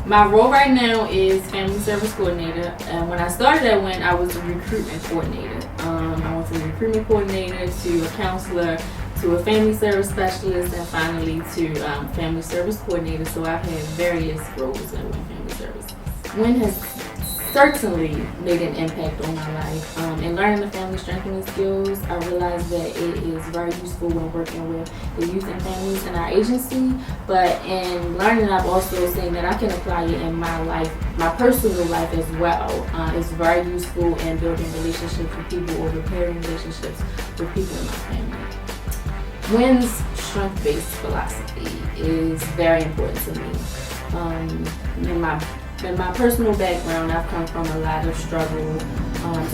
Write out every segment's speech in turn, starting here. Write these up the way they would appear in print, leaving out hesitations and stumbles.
My role right now is family service coordinator, and when I started at WIN, I was a recruitment coordinator. I went from recruitment coordinator to a counselor to a family service specialist, and finally to family service coordinator. So I've had various roles in WIN Family Services. WIN has certainly made an impact on my life. In learning the family strengthening skills, I realized that it is very useful when working with the youth and families in our agency. But in learning, I've also seen that I can apply it in my life, my personal life as well. It's very useful in building relationships with people or repairing relationships with people in my family. WIN's strength-based philosophy is very important to me. In my personal background, I've come from a lot of struggle,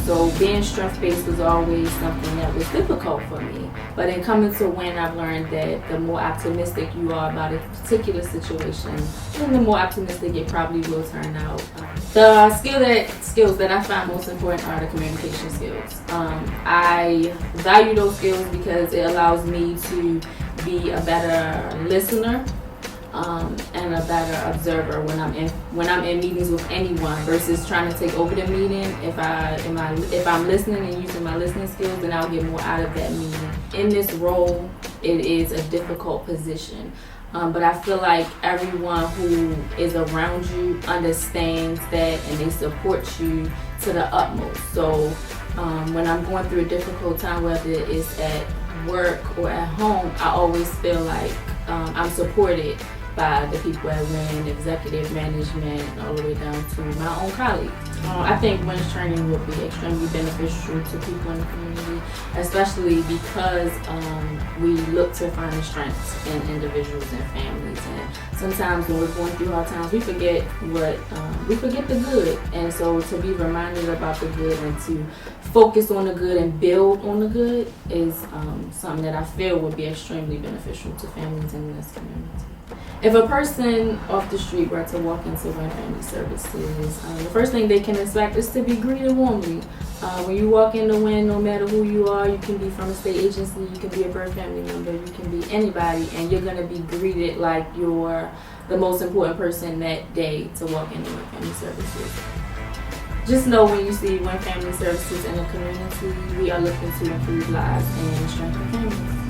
so being strength-based was always something that was difficult for me. But in coming to WIN, I've learned that the more optimistic you are about a particular situation, then the more optimistic it probably will turn out. The skills that I find most important are the communication skills. I value those skills because it allows me to be a better listener, and a better observer when I'm in meetings with anyone versus trying to take over the meeting. If I'm listening and using my listening skills, then I'll get more out of that meeting. In this role, it is a difficult position, but I feel like everyone who is around you understands that and they support you to the utmost. So when I'm going through a difficult time, whether it's at work or at home, I always feel like I'm supported by the people at WIN, executive management, all the way down to my own colleagues. I think WIN's training will be extremely beneficial to people in the community, especially because we look to find strengths in individuals and families. And sometimes when we're going through hard times, we forget the good. And so to be reminded about the good and to focus on the good and build on the good is something that I feel would be extremely beneficial to families in this community. If a person off the street were to walk into WIN Family Services, the first thing they can expect is to be greeted warmly. When you walk into WIN, no matter who you are, you can be from a state agency, you can be a birth family member, you can be anybody, and you're going to be greeted like you're the most important person that day to walk into WIN Family Services. Just know when you see WIN Family Services in the community, we are looking to improve lives and strengthen families.